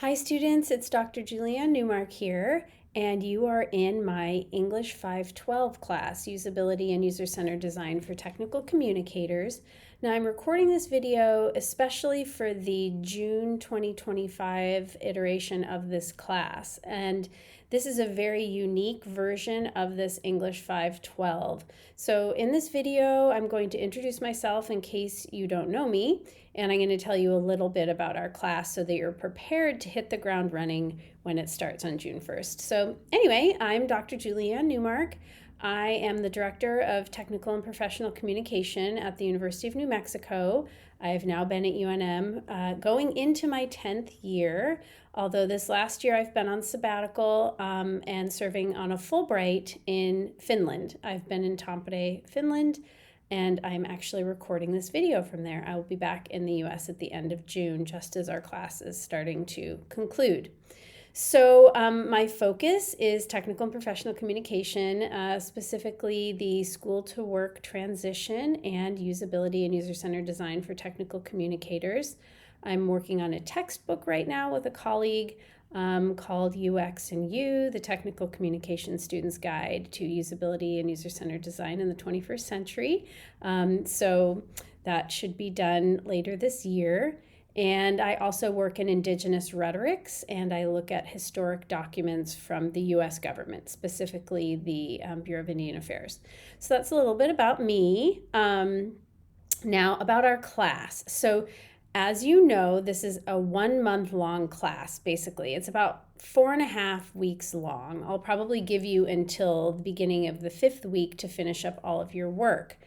Hi students, it's Dr. Julianne Newmark here, and you are in my English 512 class, Usability and User-Centered Design for Technical Communicators. Now I'm recording this video especially for the June 2025 iteration of this class, and this is a very unique version of this English 512. So in this video, I'm going to introduce myself in case you don't know me, and I'm going to tell you a little bit about our class so that you're prepared to hit the ground running when it starts on June 1st. So anyway, I'm Dr. Julianne Newmark. I am the Director of Technical and Professional Communication at the University of New Mexico. I've now been at UNM going into my 10th year, although this last year I've been on sabbatical and serving on a Fulbright in Finland. I've been in Tampere, Finland, and I'm actually recording this video from there. I will be back in the US at the end of June, just as our class is starting to conclude. So my focus is technical and professional communication, specifically the school-to-work transition and usability and user-centered design for technical communicators. I'm working on a textbook right now with a colleague called UX and U, the Technical Communication Student's Guide to Usability and User-Centered Design in the 21st Century. So that should be done later this year. And I also work in Indigenous rhetorics, and I look at historic documents from the U.S. government, specifically the Bureau of Indian Affairs. So that's a little bit about me. Now about our class. So as you know, this is a 1 month long class, basically. It's about 4.5 weeks long. I'll probably give you until the beginning of the 5th week to finish up all of your work.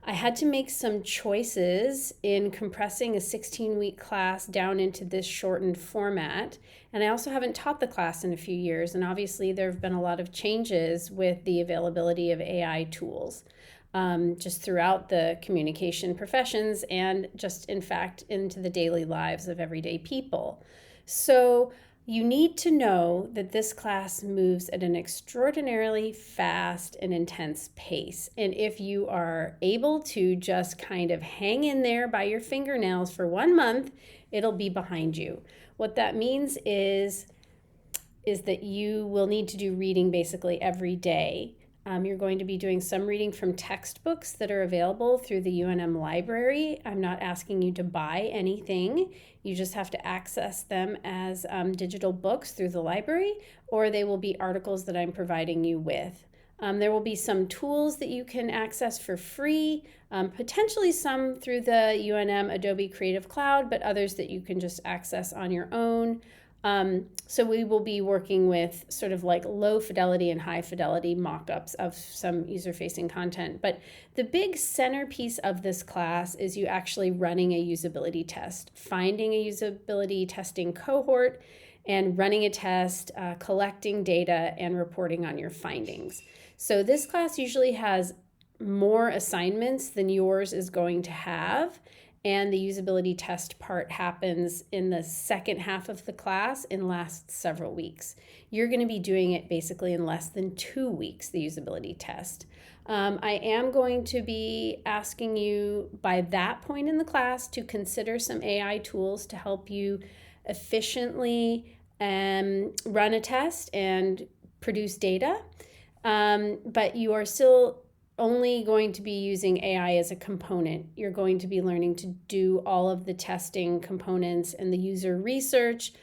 I had to make some choices in compressing a 16-week class down into this shortened format. And I also haven't taught the class in a few years. And obviously there have been a lot of changes with the availability of AI tools just throughout the communication professions and just in fact into the daily lives of everyday people. So you need to know that this class moves at an extraordinarily fast and intense pace. And if you are able to just kind of hang in there by your fingernails for 1 month, it'll be behind you. What that means is that you will need to do reading basically every day. You're going to be doing some reading from textbooks that are available through the UNM library. I'm not asking you to buy anything. You just have to access them as digital books through the library, or they will be articles that I'm providing you with. There will be some tools that you can access for free, potentially some through the UNM Adobe Creative Cloud, but others that you can just access on your own. So we will be working with sort of like low fidelity and high fidelity mock-ups of some user-facing content. But the big centerpiece of this class is you actually running a usability test, finding a usability testing cohort and running a test, collecting data and reporting on your findings. So this class usually has more assignments than yours is going to have. And the usability test part happens in the second half of the class and lasts several weeks. You're going to be doing it basically in less than 2 weeks, the usability test. I am going to be asking you by that point in the class to consider some AI tools to help you efficiently run a test and produce data. But you are still only going to be using AI as a component. You're going to be learning to do all of the testing components and the user research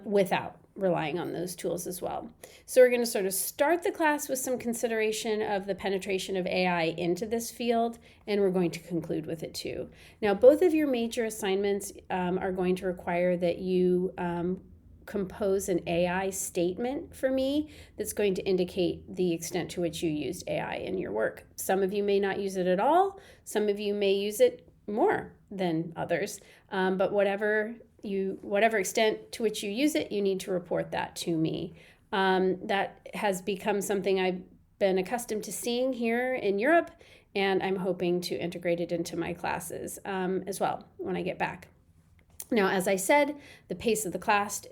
without relying on those tools as well. So we're going to sort of start the class with some consideration of the penetration of AI into this field, and we're going to conclude with it too. Now, both of your major assignments are going to require that you compose an AI statement for me that's going to indicate the extent to which you used AI in your work. Some of you may not use it at all. Some of you may use it more than others. But whatever extent to which you use it, you need to report that to me. That has become something I've been accustomed to seeing here in Europe, and I'm hoping to integrate it into my classes as well when I get back. Now, as I said, the pace of the class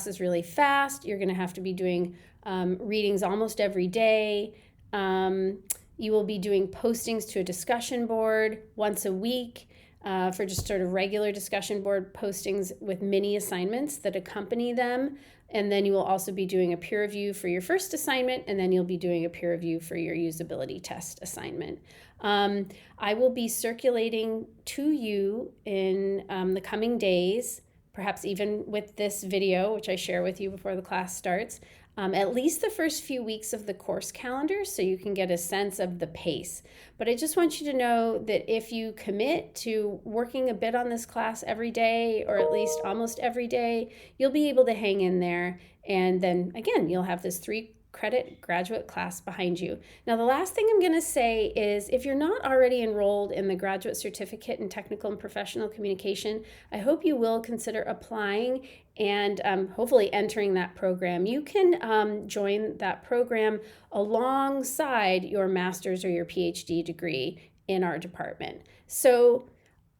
is really fast. You're going to have to be doing readings almost every day. You will be doing postings to a discussion board once a week. for just sort of regular discussion board postings with mini assignments that accompany them. And then you will also be doing a peer review for your first assignment, and then you'll be doing a peer review for your usability test assignment. I will be circulating to you in the coming days, perhaps even with this video, which I share with you before the class starts, at least the first few weeks of the course calendar so you can get a sense of the pace. But I just want you to know that if you commit to working a bit on this class every day, or at least almost every day, you'll be able to hang in there. And then again, you'll have this 3-credit graduate class behind you. Now, the last thing I'm going to say is if you're not already enrolled in the Graduate Certificate in Technical and Professional Communication, I hope you will consider applying and hopefully entering that program. You can join that program alongside your master's or your PhD degree in our department. So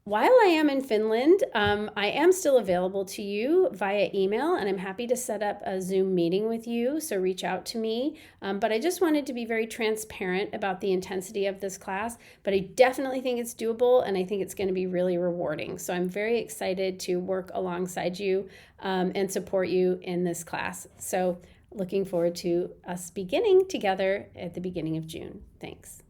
while I am in Finland, I am still available to you via email, and I'm happy to set up a Zoom meeting with you, so reach out to me. But I just wanted to be very transparent about the intensity of this class, but I definitely think it's doable, and I think it's going to be really rewarding. So I'm very excited to work alongside you and support you in this class. So looking forward to us beginning together at the beginning of June. Thanks.